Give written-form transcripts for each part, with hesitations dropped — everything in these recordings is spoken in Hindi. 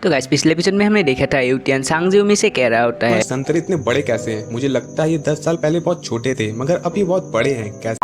तो गाइस पिछले एपिसोड में हमने देखा था यूटियन सांगजियोमी से कह रहा होता है, संतरे इतने बड़े कैसे हैं? मुझे लगता है ये 10 साल पहले बहुत छोटे थे, मगर अब ये बहुत बड़े हैं कैसे?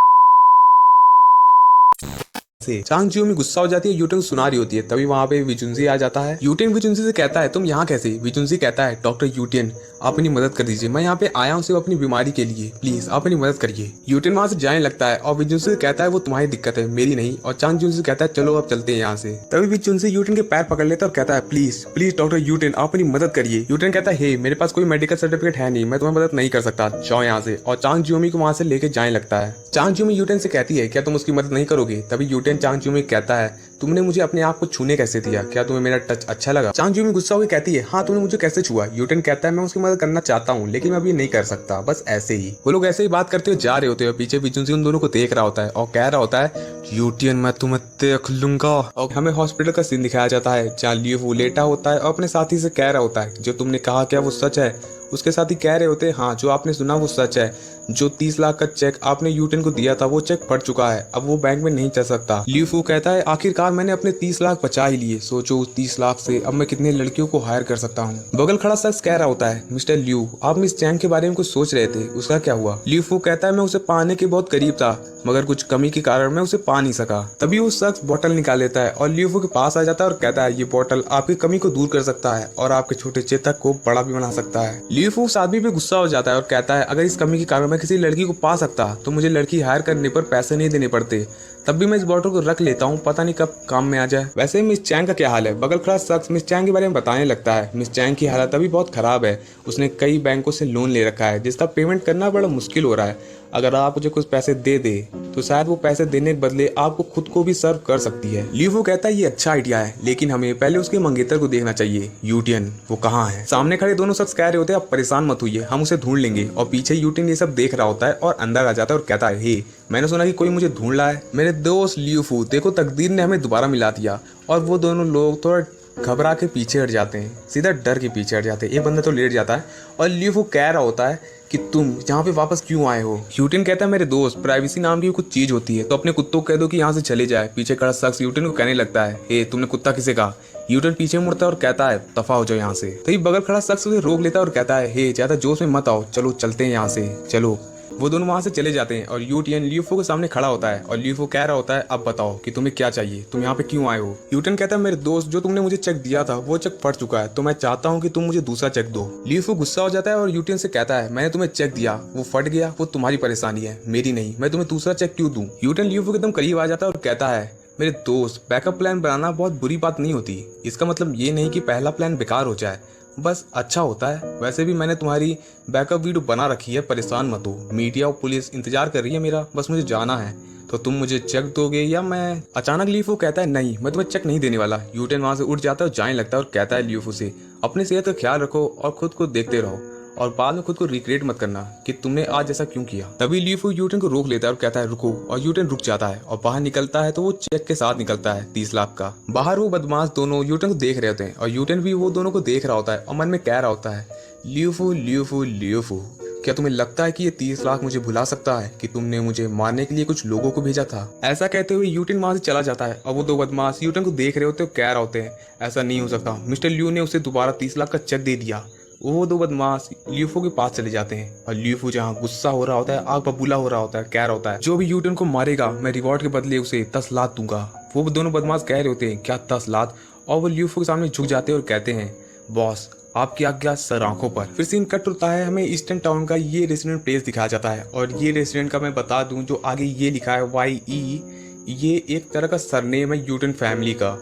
चांग जियो में गुस्सा हो जाती है, यूटेन सुना रही होती है, तभी वहाँ पे विजुंजी आ जाता है। यूटेन विजुंजी से कहता है तुम यहाँ कैसे? विजुंजी कहता है डॉक्टर यूटेन आप अपनी मदद कर दीजिए, मैं यहाँ पे आया हूँ सिर्फ अपनी बीमारी के लिए, प्लीज आप अपनी मदद करिए। यूटेन वहाँ से जाने लगता है और विजुंजी से कहता है वो तुम्हारी दिक्कत है मेरी नहीं, और चांग जियो से कहता है चलो अब चलते हैं यहाँ से। तभी विजुंजी यूटेन के पैर पकड़ लेता है और कहता है प्लीज प्लीज डॉक्टर यूटेन आप अपनी मदद करिए। यूटेन कहता है हे मेरे पास कोई मेडिकल सर्टिफिकेट है नहीं, मैं तुम्हें मदद नहीं कर सकता, जाओ यहाँ से, और चांग जियोमी को वहाँ से लेके जाने लगता है। चांग जियोमी यूटेन से कहती है क्या तुम उसकी मदद नहीं करोगे? तभी यूटेन चांग जियोमी कहता है तुमने मुझे अपने आप को छूने कैसे दिया? क्या तुम्हें मेरा टच अच्छा लगा? चांग जियोमी गुस्सा होकर कहती है हाँ तुमने मुझे कैसे छुआ? यूटेन कहता है मैं उसकी मदद करना चाहता हूँ लेकिन मैं अभी नहीं कर सकता, बस ऐसे ही। वो लोग ऐसे ही बात करते हुए जा रहे होते हैं, पीछे विजुंजी उन दोनों को देख रहा होता है और कह रहा होता है यूटियन मैं तुम्हें देख लूंगा। और हमें हॉस्पिटल का सीन दिखाया जाता है जहाँ लियू लेटा होता है और अपने साथी से कह रहा होता है जो तुमने कहा क्या वो सच है? उसके साथी कह रहे होते हैं हाँ जो आपने सुना वो सच है, जो 30 लाख का चेक आपने यूटेन को दिया था वो चेक फट चुका है, अब वो बैंक में नहीं चल सकता। लियू फू कहता है आखिरकार मैंने अपने 30 लाख बचा ही लिए, सोचो उस 30 लाख से अब मैं कितने लड़कियों को हायर कर सकता हूँ। बगल खड़ा शख्स कह रहा होता है मिस्टर लियू आप मिस चैंग के बारे में कुछ सोच रहे थे, उसका क्या हुआ? लियू फू कहता है मैं उसे पाने के बहुत करीब था मगर कुछ कमी के कारण मैं उसे पा नहीं सका। तभी वो शख्स बोतल निकाल लेता है और लियू फू के पास आ जाता है और कहता है ये बोतल आपकी कमी को दूर कर सकता है और आपके छोटे चेतक को बड़ा भी बना सकता है। लियू फू आदमी पे गुस्सा हो जाता है और कहता है अगर इस कमी के कारण मैं किसी लड़की को पा सकता तो मुझे लड़की हायर करने पर पैसे नहीं देने पड़ते, तब भी मैं इस बॉटल को रख लेता हूँ, पता नहीं कब काम में आ जाए। वैसे मिस चैंग का क्या हाल है? बगल खड़ा शख्स मिस चैंग के बारे में बताने लगता है मिस चैंग की हालत अभी बहुत खराब है, उसने कई बैंकों से लोन ले रखा है जिसका पेमेंट करना बड़ा मुश्किल हो रहा है, अगर आप मुझे कुछ पैसे दे दे तो शायद वो पैसे देने के बदले आपको खुद को भी सर्व कर सकती है। लियू कहता है ये अच्छा आइडिया है लेकिन हमें पहले उसके मंगेतर को देखना चाहिए। यूटियन वो कहाँ है? सामने खड़े दोनों शख्स कह रहे होते हैं आप परेशान मत होइए हम उसे ढूंढ लेंगे, और पीछे यूटियन ये सब देख रहा होता है और अंदर आ जाता है और कहता है हे मैंने सुना कि कोई मुझे ढूंढ रहा है। मेरे दोस्त लियू फू देखो तकदीर ने हमें दोबारा मिला दिया। और वो दोनों लोग थोड़ा घबरा के पीछे हट जाते हैं, सीधा डर के पीछे हट जाते हैं। एक बंदा तो लेट जाता है और लियू फू कह रहा होता है कि तुम यहाँ पे वापस क्यों आए हो? यूटिन कहता है मेरे दोस्त प्राइवेसी नाम की कुछ चीज होती है तो अपने कुत्तों को कह दो कि यहाँ से चले जाए। पीछे खड़ा शख्स यूटिन को कहने लगता है हे तुमने कुत्ता किसे कहा? यूटिन पीछे मुड़ता है और कहता है दफा हो जाओ यहाँ से। तो ये बगल खड़ा शख्स उसे रोक लेता है और कहता है हे ज्यादा जोश में मत आओ, चलो चलते हैं यहाँ से चलो। वो दोनों वहां से चले जाते हैं और यूटियन लियू फू के सामने खड़ा होता है और लियू फू कह रहा होता है अब बताओ कि तुम्हें क्या चाहिए, तुम यहाँ पे क्यों आए हो? यूटियन कहता है मेरे दोस्त जो तुमने मुझे चेक दिया था वो चेक फट चुका है तो मैं चाहता हूँ कि तुम मुझे दूसरा चेक दो। लियू फू गुस्सा हो जाता है और यूटियन से कहता है मैंने तुम्हें चेक दिया वो फट गया, वो तुम्हारी परेशानी है मेरी नहीं, मैं तुम्हें दूसरा चेक क्यों दूं? यूटियन लियू फू के एकदम करीब आ जाता है और कहता है मेरे दोस्त बैकअप प्लान बनाना बहुत बुरी बात नहीं होती, इसका मतलब ये नहीं कि पहला प्लान बेकार हो जाए, बस अच्छा होता है। वैसे भी मैंने तुम्हारी बैकअप वीडियो बना रखी है, परेशान मत हो, मीडिया और पुलिस इंतजार कर रही है मेरा, बस मुझे जाना है, तो तुम मुझे चेक दोगे या मैं? अचानक लियू फू कहता है नहीं मैं तुम्हें चेक नहीं देने वाला। यूटेन वहां से उठ जाता है और जाने लगता है और कहता है लियू फू से अपनी सेहत का ख्याल रखो और खुद को देखते रहो और बाद में खुद को रिग्रेट मत करना कि तुमने आज ऐसा क्यों किया। तभी लियू फू यूटेन को रोक लेता है और कहता है रुको, और यूटेन रुक जाता है और बाहर निकलता है तो वो चेक के साथ निकलता है 30 लाख का। बाहर वो बदमाश दोनों यूटेन को देख रहे होते हैं और यूटेन भी वो दोनों को देख रहा होता है और मन में कह रहा होता है लियू फू लियू फू लियू फू क्या तुम्हें लगता है कि ये 30 लाख मुझे भुला सकता है कि तुमने मुझे मारने के लिए कुछ लोगों को भेजा था? ऐसा कहते हुए यूटेन वहां से चला जाता है और वो दो बदमाश यूटेन को देख रहे होते और कह रहे होते हैं ऐसा नहीं हो सकता, मिस्टर लियू ने उसे दोबारा 30 लाख का चेक दे दिया। वो दो बदमाश ल्यूफो के पास चले जाते हैं और ल्यूफो जहाँ गुस्सा हो रहा होता है, आग बबूला हो रहा होता है, कह रहा होता है जो भी यूटेन को मारेगा मैं रिवॉर्ड के बदले उसे 10 लाख दूंगा। वो दोनों बदमाश कह रहे होते हैं क्या 10 लाख? और वो ल्यूफो के सामने झुक जाते हैं और कहते हैं बॉस आपकी आज्ञा सर आंखों पर। फिर सीन कट होता है, हमें ईस्टर्न टाउन का ये रेस्टोरेंट प्लेस दिखाया जाता है और ये रेस्टोरेंट का मैं बता दूं जो आगे ये लिखा है YE, ये एक तरह का सरनेम है यूटेन फैमिली का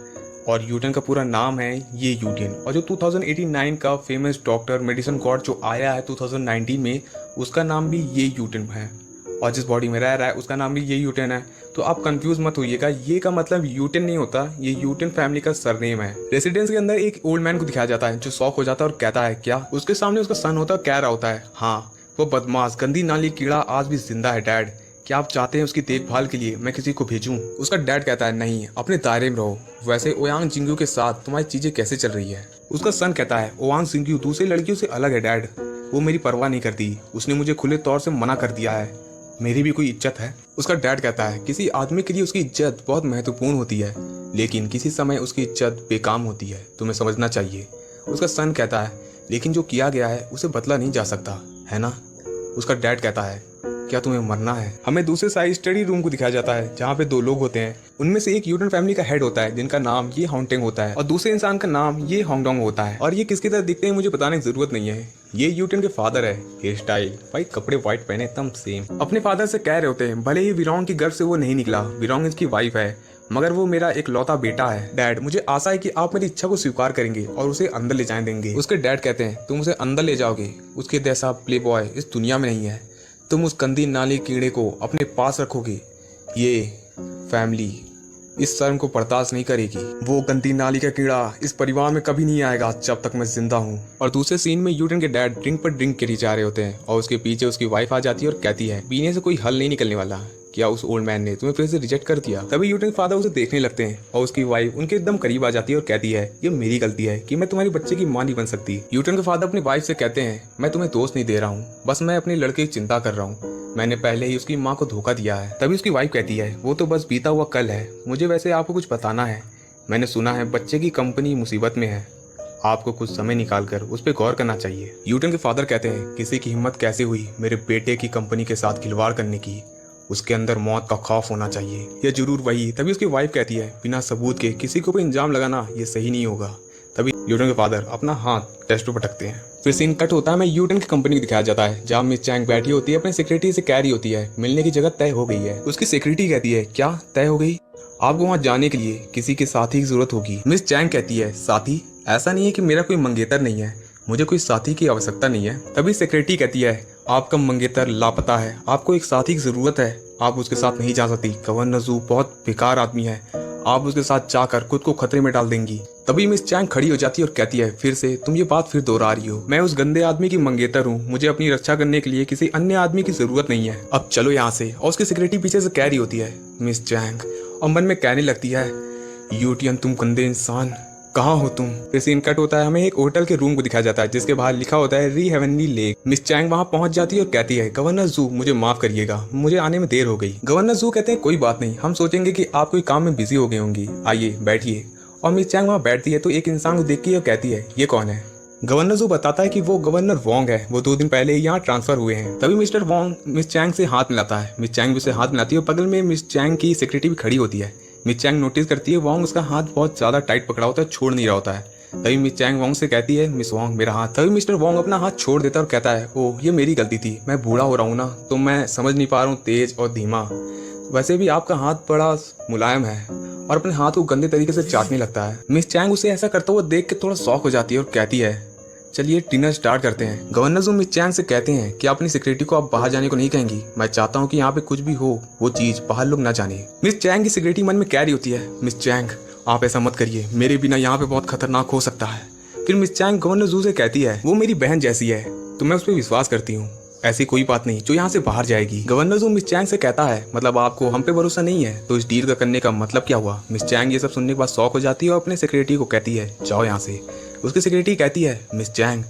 और यूटेन का पूरा नाम है ये यूटेन। और जो 2089 का फेमस डॉक्टर मेडिसिन गॉड जो आया है 2019 में उसका नाम भी ये यूटेन है और जिस बॉडी में रह रहा है उसका नाम भी ये यूटेन है। तो आप कंफ्यूज मत होइएगा, ये का मतलब यूटेन नहीं होता, ये यूटेन फैमिली का सरनेम है। रेसिडेंस के अंदर एक ओल्ड मैन को दिखाया जाता है जो शॉक हो जाता है और कहता है क्या? उसके सामने उसका सन होता है, कह रहा होता है हाँ वो बदमाश गंदी नाली कीड़ा आज भी जिंदा है डैड, क्या आप चाहते हैं उसकी देखभाल के लिए मैं किसी को भेजूं? उसका डैड कहता है नहीं अपने दायरे में रहो। वैसे ओयांग जिंग्यू के साथ तुम्हारी चीजें कैसे चल रही है? उसका सन कहता है ओयांग जिंग्यू दूसरी लड़कियों से अलग है डैड, वो मेरी परवाह नहीं करती, उसने मुझे खुले तौर से मना कर दिया है मेरी भी कोई इज्जत है? उसका डैड कहता है किसी आदमी के लिए उसकी इज्जत बहुत महत्वपूर्ण होती है, लेकिन किसी समय उसकी इज्जत बेकाम होती है, तुम्हें समझना चाहिए। उसका सन कहता है लेकिन जो किया गया है उसे बदला नहीं जा सकता, है ना? उसका डैड कहता है क्या तुम्हें मरना है? हमें दूसरे साइड स्टडी रूम को दिखाया जाता है जहाँ पे दो लोग होते हैं। उनमें से एक यूटन फैमिली का हेड होता है जिनका नाम ये हाउंटेंग होता है और दूसरे इंसान का नाम ये होंगडोंग होता है। और ये किसकी तरह दिखते हैं मुझे बताने की जरूरत नहीं है, ये यूटन के फादर है। हेयर स्टाइल, वाइट कपड़े, व्हाइट पहने, एकदम सेम। अपने फादर से कह रहे होते हैं भले ही विरोंग की गर्भ से वो नहीं निकला, विरोंग इसकी वाइफ है, मगर वो मेरा एक लौता बेटा है। डैड मुझे आशा है कि आप मेरी इच्छा को स्वीकार करेंगे और उसे अंदर ले जाने देंगे। उसके डैड कहते हैं तुम उसे अंदर ले जाओगे, उसके जैसा प्ले बॉय इस दुनिया में नहीं है। तुम उस गंदी नाली कीड़े को अपने पास रखोगे, ये फैमिली इस शर्म को बर्दाश्त नहीं करेगी। वो गंदी नाली का कीड़ा इस परिवार में कभी नहीं आएगा जब तक मैं जिंदा हूँ। और दूसरे सीन में यूटन के डैड ड्रिंक पर ड्रिंक करी जा रहे होते हैं और उसके पीछे उसकी वाइफ आ जाती है और कहती है पीने से कोई हल नहीं निकलने वाला, क्या उस ओल्ड मैन ने तुम्हें फिर से रिजेक्ट कर दिया? तभी यूटन फादर उसे देखने लगते हैं और उसकी वाइफ उनके एकदम करीब आ जाती है और कहती है ये मेरी गलती है कि मैं तुम्हारी बच्चे की मां नहीं बन सकती। यूटन के फादर अपनी वाइफ से कहते हैं मैं तुम्हें दोष नहीं दे रहा हूँ, बस मैं अपने लड़के की चिंता कर रहा हूँ, मैंने पहले ही उसकी माँ को धोखा दिया है। तभी उसकी वाइफ कहती है वो तो बस बीता हुआ कल है, मुझे वैसे आपको कुछ बताना है। मैंने सुना है बच्चे की कंपनी मुसीबत में है, आपको कुछ समय निकालकर उस पर गौर करना चाहिए। यूटन के फादर कहते हैं किसी की हिम्मत कैसे हुई मेरे बेटे की कंपनी के साथ खिलवाड़ करने की, उसके अंदर मौत का खौफ होना चाहिए, यह जरूर वही। तभी उसकी वाइफ कहती है बिना सबूत के किसी को भी इंजाम लगाना ये सही नहीं होगा। तभी यूटन के फादर अपना हाथ टेस्ट पर पटकते हैं। फिर सीन कट होता है, मैं यूटन की कंपनी को दिखाया जाता है जहाँ मिस चैंग बैठी होती है, अपने सेक्रेटरी से कह रही होती है मिलने की जगह तय हो गई है। उसकी सेक्रेटरी कहती है क्या तय हो गई? आपको वहाँ जाने के लिए किसी के साथी की जरूरत होगी। मिस चैंग कहती है साथी? ऐसा नहीं है कि मेरा कोई मंगेतर नहीं है, मुझे कोई साथी की आवश्यकता नहीं है। तभी सेक्रेटरी कहती है आपका मंगेतर लापता है, आपको एक साथी की जरूरत है, आप उसके साथ नहीं जा सकती। गवर्नर जू बहुत बेकार आदमी है, आप उसके साथ जाकर खुद को खतरे में डाल देंगी। तभी मिस चैंग खड़ी हो जाती है और कहती है फिर से तुम ये बात फिर दोहरा रही हो, मैं उस गंदे आदमी की मंगेतर हूँ, मुझे अपनी रक्षा करने के लिए किसी अन्य आदमी की जरूरत नहीं है, अब चलो यहाँ से। और उसकी सेक्रेटरी पीछे से कह रही होती है मिस चैंग, और मन में कहने लगती है यूटियन तुम गंदे इंसान, कहाँ हो तुम? फिर सीन कट होता है, हमें एक होटल के रूम को दिखाया जाता है जिसके बाहर लिखा होता है री हेवनली लेक। मिस चैंग वहाँ पहुंच जाती है और कहती है गवर्नर जू मुझे माफ करिएगा, मुझे आने में देर हो गई। गवर्नर जू कहते हैं कोई बात नहीं, हम सोचेंगे कि आप कोई काम में बिजी हो गए होंगी, आइए बैठिए। और मिस चैंग वहाँ बैठती है तो एक इंसान को देखती है और कहती है ये कौन है? गवर्नर जू बताता है कि वो गवर्नर वोंग है, वो 2 दिन पहले ही यहाँ ट्रांसफर हुए हैं। तभी मिस्टर वोंग मिस चैंग से हाथ मिलाता है, मिस चैंग भी उसे हाथ मिलाती है और बगल में मिस चैंग की सेक्रेटरी भी खड़ी होती है। मिस चैंग नोटिस करती है वोंग उसका हाथ बहुत ज्यादा टाइट पकड़ा होता है, छोड़ नहीं रहा होता है। तभी मिस चैंग वोंग से कहती है मिस वोंग मेरा हाथ। तभी मिस्टर वोंग अपना हाथ छोड़ देता है और कहता है ओह ये मेरी गलती थी, मैं बूढ़ा हो रहा हूँ ना तो मैं समझ नहीं पा रहा हूँ तेज और धीमा, वैसे भी आपका हाथ बड़ा मुलायम है, और अपने हाथ को गंदे तरीके से चाटने लगता है। मिस चैंग उसे ऐसा करता हुआ देख के थोड़ा शॉक हो जाती है और कहती है चलिए डिनर स्टार्ट करते हैं। गवर्नर जू मिस चैंग से कहते हैं कि अपनी सेक्रेटरी को आप बाहर जाने को नहीं कहेंगी, मैं चाहता हूँ कि यहाँ पे कुछ भी हो वो चीज बाहर लोग ना जाने। मिस चैंग की सेक्रेटरी मन में कह रही होती है मिस चैंग आप ऐसा मत करिए, मेरे बिना यहाँ पे बहुत खतरनाक हो सकता है। फिर मिस चैंग गवर्नर जू से कहती है वो मेरी बहन जैसी है तो मैं उस पर विश्वास करती हूँ, ऐसी कोई बात नहीं जो यहाँ से बाहर जाएगी। गवर्नर जू मिस चैंग से कहता है मतलब आपको हम पे भरोसा नहीं है, तो इस डील का करने का मतलब क्या हुआ? मिस चैंग ये सब सुनने के बाद शॉक हो जाती है और अपने सेक्रेटरी को कहती है जाओ यहाँ से। उसकी सेक्रेटरी कहती है मिस चैंग,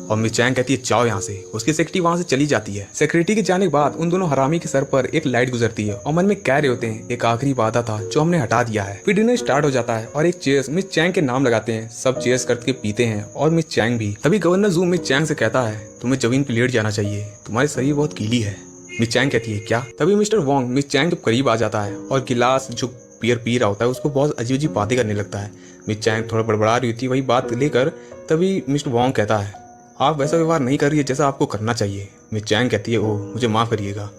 और मिस चैंग कहती है जाओ यहाँ से। उसकी सेक्रेटरी वहां से चली जाती है। सेक्रेटरी के जाने के बाद उन दोनों हरामी के सर पर एक लाइट गुजरती है और मन में कह रहे होते हैं एक आखिरी वादा था जो हमने हटा दिया है। फिर डिनर स्टार्ट हो जाता है और एक चेयर्स मिस चैंग के नाम लगाते हैं, सब चेयर्स करके पीते हैं और मिस चैंग भी। तभी गवर्नर जू मिस चैंग से कहता है तुम्हें जमीन पर लेट जाना चाहिए, तुम्हारी शरीर बहुत गीली है। मिस चैंग कहती है क्या? तभी मिस्टर वोंग मिस चैंग के करीब आ जाता है और गिलास जो बियर पी रहा होता है उसको बहुत अजीब अजीब बातें करने लगता है। मिस चैंग थोड़ा बड़बड़ा रही थी वही बात लेकर, तभी मिस्टर वोंग कहता है आप वैसा व्यवहार नहीं कर रही है जैसा आपको करना चाहिए। मिस चैंग कहती है ओह मुझे माफ करिएगा,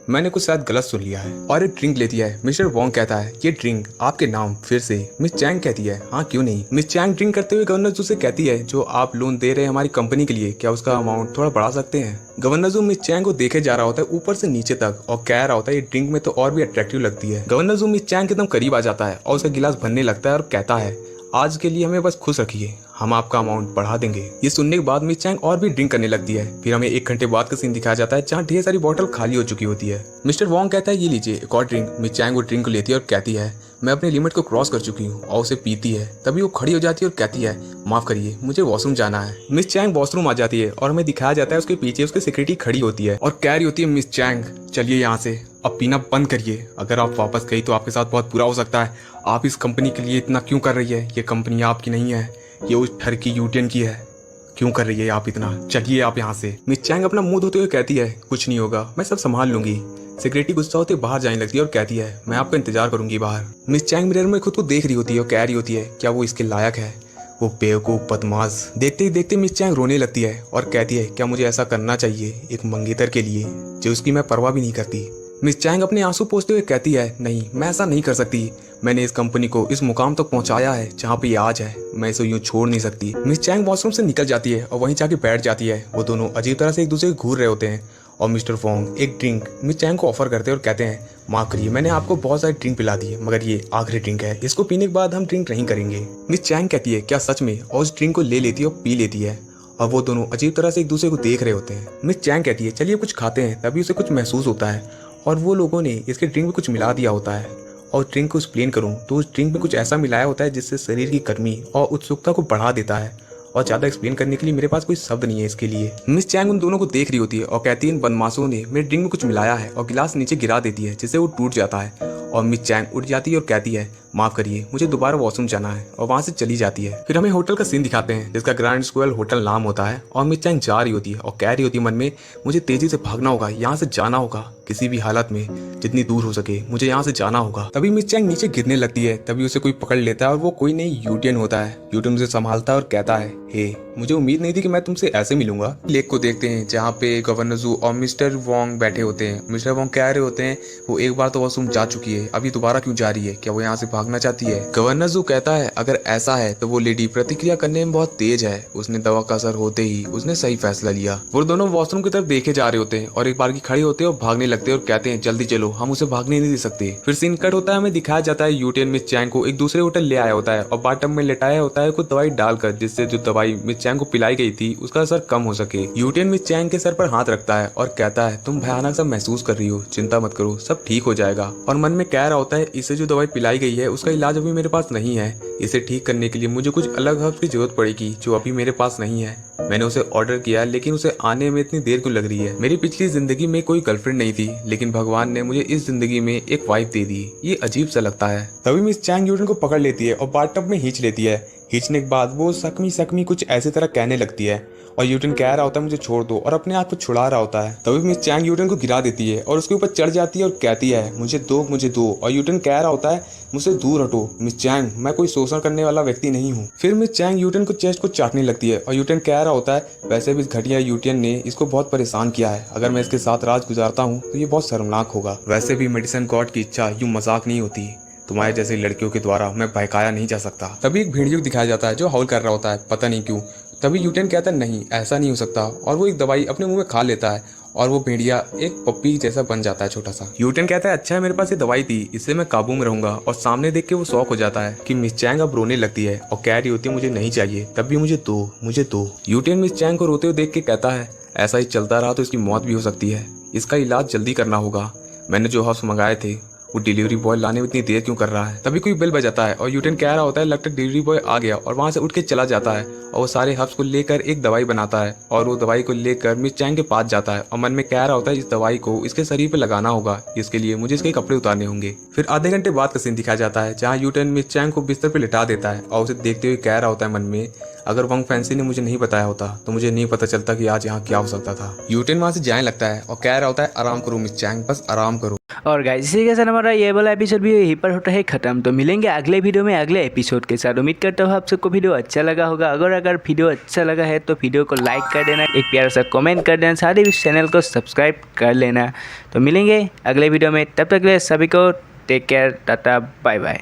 मैंने कुछ शायद गलत सुन लिया है, और एक ड्रिंक लेती है। मिस्टर वोंग कहता है ये ड्रिंक आपके नाम फिर से। मिस चैंग कहती है हाँ क्यों नहीं। मिस चैंग ड्रिंक करते हुए गवर्नर जू से कहती है जो आप लोन दे रहे हैं हमारी कंपनी के लिए क्या उसका अमाउंट थोड़ा बढ़ा सकते हैं? गवर्नर जू मिस चैंग को देखे जा रहा होता है ऊपर से नीचे तक और कह रहा होता है ये ड्रिंक में तो और भी अट्रैक्टिव लगती है। गवर्नर जू मिस चैंग एकदम करीब आ जाता है और उसका गिलास भरने लगता है और कहता है आज के लिए हमें बस खुश रखिए, हम आपका अमाउंट बढ़ा देंगे। ये सुनने के बाद मिस चैंग और भी ड्रिंक करने लगती है। फिर हमें 1 घंटे बाद का सीन दिखाया जाता है जहाँ ढेर सारी बोतल खाली हो चुकी होती है। मिस्टर वोंग कहता है ये लीजिए एक और ड्रिंक। मिस चैंग वो ड्रिंक को लेती है और कहती है मैं अपने लिमिट को क्रॉस कर चुकी हूँ और उसे पीती है। तभी वो खड़ी हो जाती है और कहती है, माफ़ करिए, मुझे वॉशरूम जाना है। मिस चैंग वॉशरूम आ जाती है और हमें दिखाया जाता है उसके पीछे उसकी सिक्योरिटी खड़ी होती है और कह रही होती है, मिस चैंग चलिए यहाँ से, अब पीना बंद करिए। अगर आप वापस गई तो आपके साथ बहुत बुरा हो सकता है। आप इस कंपनी के लिए इतना क्यों कर रही है? ये कंपनी आपकी नहीं है, ये उस ठर की यूटियन की है। क्यों कर रही है आप इतना? चलिए आप यहाँ से। मिस चैंग अपना मुंह धोते हुए कहती है, कुछ नहीं होगा, मैं सब संभाल लूंगी। सिक्योरिटी गुस्सा होते बाहर जाने लगती है और कहती है, मैं आपका इंतजार करूंगी बाहर। मिस चैंग मिरर में खुद को देख रही होती है और कह रही होती है, क्या वो इसके लायक है? वो बेवकूफ बदमाश। देखते ही देखते मिस चैंग रोने लगती है और कहती है, क्या मुझे ऐसा करना चाहिए एक मंगेतर के लिए जो उसकी मैं परवाह भी नहीं करती? मिस चैंग अपने आंसू पोंछते हुए कहती है, नहीं, मैं ऐसा नहीं कर सकती। मैंने इस कंपनी को इस मुकाम तक पहुंचाया है जहां पे ये आज है, मैं इसे यूं छोड़ नहीं सकती। मिस चैंग वॉशरूम से निकल जाती है और वहीं जाके बैठ जाती है। वो दोनों अजीब तरह से एक दूसरे को घूर रहे होते हैं और मिस्टर फोंग एक ड्रिंक मिस चैंग को ऑफर करते हैं और कहते हैं, माफ करिए, मैंने आपको बहुत सारी ड्रिंक पिला दी है, मगर ये आखिरी ड्रिंक है, इसको पीने के बाद हम ड्रिंक नहीं करेंगे। मिस चैंग कहती है, क्या सच में? और उस ड्रिंक को ले लेती है और पी लेती है और वो दोनों अजीब तरह से एक दूसरे को देख रहे होते हैं। मिस चैंग कहती है, चलिए कुछ खाते हैं। तभी उसे कुछ महसूस होता है और वो लोगों ने इसके ड्रिंक में कुछ मिला दिया होता है। और ड्रिंक को एक्सप्लेन करूँ तो उस ड्रिंक में कुछ ऐसा मिलाया होता है जिससे शरीर की गर्मी और उत्सुकता को बढ़ा देता है। और ज़्यादा एक्सप्लेन करने के लिए मेरे पास कोई शब्द नहीं है इसके लिए। मिस चैंग उन दोनों को देख रही होती है और कहती है, इन बदमाशों ने मेरे ड्रिंक में कुछ मिलाया है, और गिलास नीचे गिरा देती है जिससे वो टूट जाता है। और मिस चैंग उठ जाती है और कहती है, माफ़ करिए, मुझे दोबारा वॉशरूम जाना है, और वहाँ से चली जाती है। फिर हमें होटल का सीन दिखाते हैं जिसका ग्रैंड स्क्वेयर होटल नाम होता है। और मिस चैंग जा रही होती है और कह रही होती है मन में, मुझे तेज़ी से भागना होगा, यहाँ से जाना होगा, किसी भी हालत में जितनी दूर हो सके मुझे यहाँ से जाना होगा। तभी मिस चैंग नीचे गिरने लगती है। तभी उसे कोई पकड़ लेता है और वो कोई नहीं यूटियन होता है। यूटियन उसे संभालता है और कहता है, हे, मुझे उम्मीद नहीं थी कि मैं तुमसे ऐसे मिलूंगा। लेक को देखते हैं जहाँ पे गवर्नर जू और मिस्टर वोंग बैठे होते हैं। मिस्टर वोंग कह रहे होते हैं, वो एक बार तो वॉशरूम जा चुकी है, अभी दोबारा क्यों जा रही है? क्या वो यहाँ से भागना चाहती है? गवर्नर जू कहता है, अगर ऐसा है तो वो लेडी प्रतिक्रिया करने में बहुत तेज है, उसने दवा का असर होते ही उसने सही फैसला लिया। वो दोनों वॉशरूम की तरफ देखे जा रहे होते हैं और एक बार की खड़े होते हैं और भागने लगते हैं और कहते हैं, जल्दी चलो, हम उसे भागने नहीं दे सकते। फिर सीन कट होता है, हमें दिखाया जाता है यूटियन मिस चैंग को एक दूसरे होटल ले आया होता है और बाथटब में लेटाया होता है कुछ दवाई डालकर, जिससे जो दवाई मिस चैंग को पिलाई गई थी उसका असर कम हो सके। यूटियन मिस चैंग के सर पर हाथ रखता है और कहता है, तुम भयानक सा महसूस कर रही हो, चिंता मत करो, सब ठीक हो जाएगा। और मन में कह रहा होता है, इसे जो दवाई पिलाई गई है उसका इलाज अभी मेरे पास नहीं है, इसे ठीक करने के लिए मुझे कुछ अलग हर्ब्स की जरूरत पड़ेगी जो अभी मेरे पास नहीं है। मैंने उसे ऑर्डर किया लेकिन उसे आने में इतनी देर क्यों लग रही है? मेरी पिछली जिंदगी में कोई गर्लफ्रेंड नहीं थी, लेकिन भगवान ने मुझे इस जिंदगी में एक वाइफ दे दी, ये अजीब सा लगता है। तभी मिस चैंग यूटियन को पकड़ लेती है और बाथटब में खींच लेती है। खींचने के बाद वो सकमी सकमी कुछ ऐसी तरह कहने लगती है और यूटियन कह रहा होता है, मुझे छोड़ दो, और अपने आप को छुड़ा रहा होता है। तभी मिस चैंग यूटियन को गिरा देती है और उसके ऊपर चढ़ जाती है और कहती है, मुझे दो, मुझे दो। और यूटियन कह रहा होता है, मुझसे दूर हटो मिस चैंग, मैं कोई शोषण करने वाला व्यक्ति नहीं हूँ। फिर मिस चैंग यूटियन को चेस्ट को चाटने लगती है और यूटियन कह रहा होता है, वैसे भी इस घटिया यूटियन ने इसको बहुत परेशान किया है, अगर मैं इसके साथ राज गुजारता हूँ तो ये बहुत शर्मनाक होगा। वैसे भी मेडिसिन गॉड की इच्छा यूं मजाक नहीं होती, तुम्हारे जैसे लड़कियों के द्वारा मैं बहकाया नहीं जा सकता। तभी एक भेड़िया दिखाया जाता है जो हाउल कर रहा होता है, पता नहीं क्यों। तभी यूटियन कहता है, नहीं ऐसा नहीं हो सकता, और वो एक दवाई अपने मुंह में खा लेता है और वो भेड़िया एक पप्पी जैसा बन जाता है, छोटा सा। यूटियन कहता है, अच्छा है मेरे पास ये दवाई थी, इससे मैं काबू में रहूंगा। और सामने देख के वो शौक हो जाता है कि मिस चैंग अब रोने लगती है और कह रही होती है, मुझे नहीं चाहिए, तब भी मुझे दो, मुझे दो। यूटियन मिस चैंग को रोते हुए देख के कहता है, ऐसा ही चलता रहा तो इसकी मौत भी हो सकती है, इसका इलाज जल्दी करना होगा। मैंने जो हर्ब्स मंगाए थे वो डिलीवरी बॉय लाने में इतनी देर क्यों कर रहा है? तभी कोई बेल बजाता है और यूटियन कह रहा होता है, लगता है डिलीवरी बॉय आ गया, और वहां से उठ के चला जाता है और वो सारे हर्ब्स को लेकर एक दवाई बनाता है और वो दवाई को लेकर मिस चैंग के पास जाता है और मन में कह रहा होता है, इस दवाई को इसके शरीर पे लगाना होगा, इसके लिए मुझे इसके कपड़े उतारने होंगे। फिर आधे घंटे बाद का सीन दिखाया जाता है जहाँ यूटियन मिस चैंग को बिस्तर पे लिटा देता है और उसे देखते हुए कह रहा होता है मन में, अगर वंग फैंसी ने मुझे नहीं बताया होता तो मुझे नहीं पता चलता कि आज यहाँ क्या हो सकता था। यूटियन वहां से जाने लगता है और कह रहा होता है, आराम करो मिस चैंग, बस आराम करो। और गाइस इसी के साथ हमारा ये वाला एपिसोड भी यहीं पर होता है खत्म। तो मिलेंगे अगले वीडियो में अगले एपिसोड के साथ। उम्मीद करता हूँ आप सबको वीडियो अच्छा लगा होगा। अगर वीडियो अच्छा लगा है तो वीडियो को लाइक कर देना, एक प्यारा सा कमेंट कर देना, साथ ही इस चैनल को सब्सक्राइब कर लेना। तो मिलेंगे अगले वीडियो में, तब तक के लिए सभी को take care, tata, bye bye.